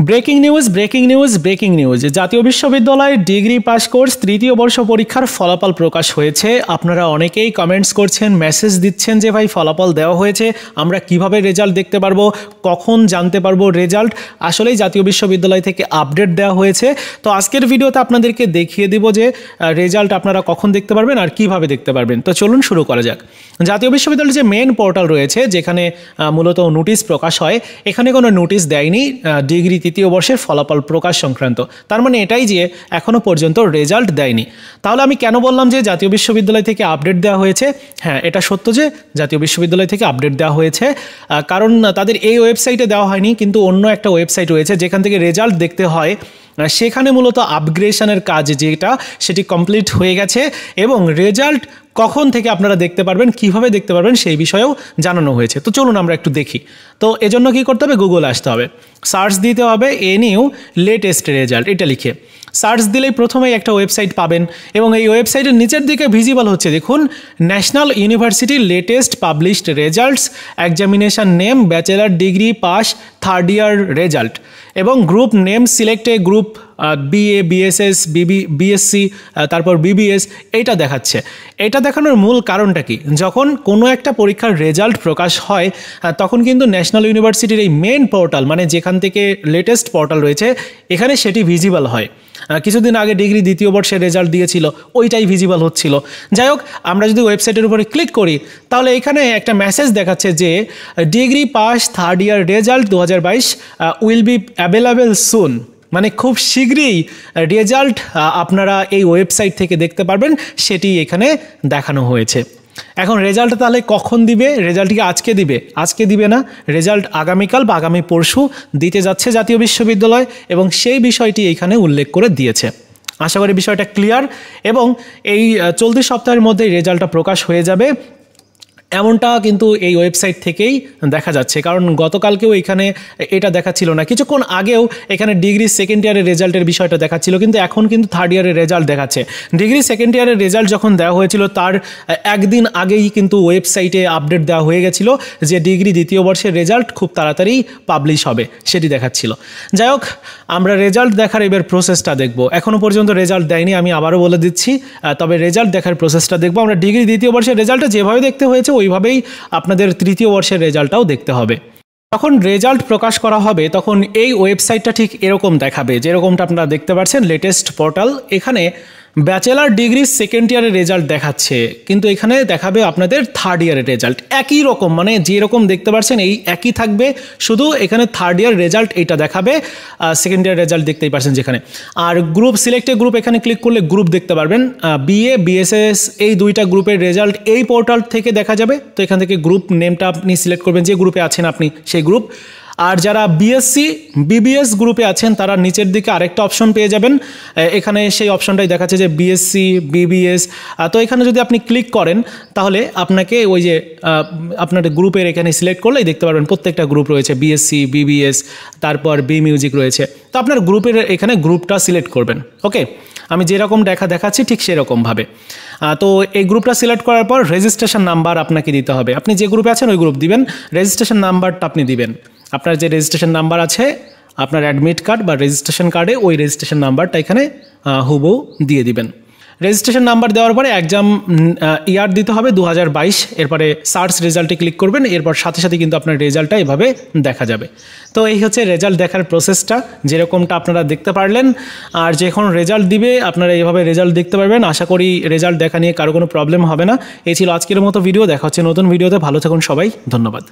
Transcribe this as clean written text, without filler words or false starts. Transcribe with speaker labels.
Speaker 1: Breaking news জাতীয় বিশ্ববিদ্যালয় degree pass course তৃতীয় বর্ষ পরীক্ষার ফলাফল প্রকাশ হয়েছে। আপনারা অনেকেই কমেন্টস করছেন, মেসেজ দিচ্ছেন যে ভাই ফলাফল দেওয়া হয়েছে, আমরা কিভাবে রেজাল্ট দেখতে পারবো, কখন জানতে পারবো রেজাল্ট। আসলেই জাতীয় বিশ্ববিদ্যালয় থেকে আপডেট দেওয়া হয়েছে। তো আজকের ভিডিওতে আপনাদেরকে দেখিয়ে দিব যে রেজাল্ট আপনারা কখন দেখতে পারবেন আর কিভাবে দেখতে পারবেন। তো চলুন শুরু করা যাক। জাতীয় বিশ্ববিদ্যালয়ের যে মেন পোর্টাল রয়েছে, যেখানে মূলত নোটিশ প্রকাশ হয়, এখানে কোনো নোটিশ দেয়নি ডিগ্রি তৃতীয় বর্ষের ফলাফল প্রকাশ সংক্রান্ত। তার মানে এটাই যে এখনও পর্যন্ত রেজাল্ট দেয়নি। তাহলে আমি কেন বললাম যে জাতীয় বিশ্ববিদ্যালয় থেকে আপডেট দেওয়া হয়েছে? হ্যাঁ, এটা সত্য যে জাতীয় বিশ্ববিদ্যালয় থেকে আপডেট দেওয়া হয়েছে, কারণ তাদের এই ওয়েবসাইটে দেওয়া হয়নি, কিন্তু অন্য একটা ওয়েবসাইট রয়েছে যেখান থেকে রেজাল্ট দেখতে হয়। সেখানে মূলত আপগ্রেডেশনের কাজ যেটা, সেটি কমপ্লিট হয়ে গেছে এবং রেজাল্ট কখন থেকে আপনারা দেখতে পারবেন, কিভাবে দেখতে পারবেন সেই বিষয়েও জানানো হয়েছে। তো চলুন আমরা একটু দেখি। তো এজন্য কী করতে হবে? গুগলে আসতে হবে, সার্চ দিতে হবে NU লেটেস্ট রেজাল্ট, এটা লিখে সার্চ দিলেই প্রথমেই একটা ওয়েবসাইট পাবেন এবং এই ওয়েবসাইটের নিচের দিকে ভিজিবল হচ্ছে, দেখুন, National University latest published results, examination name, bachelor degree pass third year result এবং গ্রুপ নেম সিলেক্টে গ্রুপ BA BSS BSc তারপর BBS, এইটা দেখাচ্ছে। এটা দেখানোর মূল কারণটা কি? যখন কোনো একটা পরীক্ষার রেজাল্ট প্রকাশ হয় তখন কিন্তু ন্যাশনাল ইউনিভার্সিটির এই মেন পোর্টাল, মানে যেখান থেকে লেটেস্ট পোর্টাল রয়েছে, এখানে সেটি ভিজিবল হয়। কিছুদিন আগে ডিগ্রি দ্বিতীয় বর্ষের রেজাল্ট দিয়েছিল, ওইটাই ভিজিবল হচ্ছিল। যাই হোক, আমরা যদি ওয়েবসাইটের উপরে ক্লিক করি তাহলে এখানে একটা মেসেজ দেখাচ্ছে যে degree pass third year result 2022 will be available soon, মানে খুব শীঘ্রই রেজাল্ট আপনারা এই ওয়েবসাইট থেকে দেখতে পারবেন, সেটি এখানে দেখানো হয়েছে। এখন রেজাল্ট তাহলে কখন দিবে? রেজাল্ট কি আজকে দিবে? আজকে দিবে না, রেজাল্ট আগামীকাল বা আগামী পরশু দিতে যাচ্ছে জাতীয় বিশ্ববিদ্যালয় এবং সেই বিষয়টি এইখানে উল্লেখ করে দিয়েছে। আশা করি বিষয়টা ক্লিয়ার এবং এই চলতি সপ্তাহের মধ্যেই রেজাল্টটা প্রকাশ হয়ে যাবে, এমনটা কিন্তু এই ওয়েবসাইট থেকেই দেখা যাচ্ছে। কারণ গতকালকেও এখানে এটা দেখাচ্ছিল না, কিছুক্ষণ আগেও এখানে ডিগ্রি সেকেন্ড ইয়ারের রেজাল্টের বিষয়টা দেখাচ্ছিল, কিন্তু এখন কিন্তু থার্ড ইয়ারের রেজাল্ট দেখাচ্ছে। ডিগ্রি সেকেন্ড ইয়ারের রেজাল্ট যখন দেওয়া হয়েছিল তার একদিন আগেই কিন্তু ওয়েবসাইটে আপডেট দেওয়া হয়ে গেছিলো যে ডিগ্রি দ্বিতীয় বর্ষের রেজাল্ট খুব তাড়াতাড়ি পাবলিশ হবে, সেটি দেখাচ্ছিল। যাই হোক, আমরা রেজাল্ট দেখার এবার প্রসেসটা দেখব। এখনও পর্যন্ত রেজাল্ট দেয়নি, আমি আবারও বলে দিচ্ছি, তবে রেজাল্ট দেখার প্রসেসটা দেখব। আমরা ডিগ্রি দ্বিতীয় বর্ষের রেজাল্টটা যেভাবে দেখতে হয়েছে ওইভাবেই আপনাদের তৃতীয় বর্ষের রেজাল্টটাও দেখতে হবে। যখন রেজাল্ট প্রকাশ করা হবে তখন এই ওয়েবসাইটটা ঠিক এরকম দেখাবে, যেরকমটা আপনারা দেখতে পাচ্ছেন লেটেস্ট পোর্টাল। এখানে ব্যাচেলার ডিগ্রি সেকেন্ড ইয়ারের রেজাল্ট দেখাচ্ছে, কিন্তু এখানে দেখাবে আপনাদের থার্ড ইয়ারের রেজাল্ট একই রকম, মানে যেরকম দেখতে পাচ্ছেন এই একই থাকবে, শুধু এখানে থার্ড ইয়ার রেজাল্ট এইটা দেখাবে, সেকেন্ড ইয়ার রেজাল্ট দেখতেই পাচ্ছেন যেখানে। আর গ্রুপ সিলেক্টে গ্রুপ, এখানে ক্লিক করলে গ্রুপ দেখতে পারবেন, BA BSS এই দুইটা গ্রুপের রেজাল্ট এই পোর্টাল থেকে দেখা যাবে। তো এখান থেকে গ্রুপ নেমটা আপনি সিলেক্ট করবেন, যে গ্রুপে আছেন আপনি সেই গ্রুপ। আর যারা BSc BBS গ্রুপে আছেন তারা নিচের দিকে আরেকটা অপশন পেয়ে যাবেন, এখানে সেই অপশনটাই দেখাচ্ছে যে BSc BBS। তো এখানে যদি আপনি ক্লিক করেন তাহলে আপনাকে ওই যে আপনার গ্রুপের এখানে সিলেক্ট করলেই দেখতে পারবেন প্রত্যেকটা গ্রুপ রয়েছে, BSc BBS, তারপর B মিউজিক রয়েছে। তো আপনার গ্রুপের এখানে গ্রুপটা সিলেক্ট করবেন। ওকে, আমি যেরকম দেখাচ্ছি ঠিক সেরকমভাবে। তো এই গ্রুপটা সিলেক্ট করার পর রেজিস্ট্রেশন নাম্বার আপনাকে দিতে হবে। আপনি যে গ্রুপে আছেন ওই গ্রুপ দিবেন, রেজিস্ট্রেশন নাম্বারটা আপনি দিবেন। আপনার যে রেজিস্ট্রেশন নাম্বার আছে আপনার অ্যাডমিট কার্ড বা রেজিস্ট্রেশন কার্ডে, ওই রেজিস্ট্রেশন নাম্বারটা এখানে হুবহু দিয়ে দিবেন। রেজিস্ট্রেশন নাম্বার দেওয়ার পরে এক্সাম ইয়ার দিতে হবে 2022। এরপরে সার্চ রেজাল্টে ক্লিক করবেন, এরপর সাথে সাথে কিন্তু আপনার রেজাল্টটা এভাবে দেখা যাবে। তো এই হচ্ছে রেজাল্ট দেখার প্রসেসটা, যেরকমটা আপনারা দেখতে পারলেন। আর যখন রেজাল্ট দিবে আপনারা এইভাবে রেজাল্ট দেখতে পারবেন। আশা করি রেজাল্ট দেখা নিয়ে কারো কোনো প্রবলেম হবে না। এই ছিল আজকের মতো ভিডিও, দেখা হচ্ছে নতুন ভিডিওতে। ভালো থাকুন সবাই, ধন্যবাদ।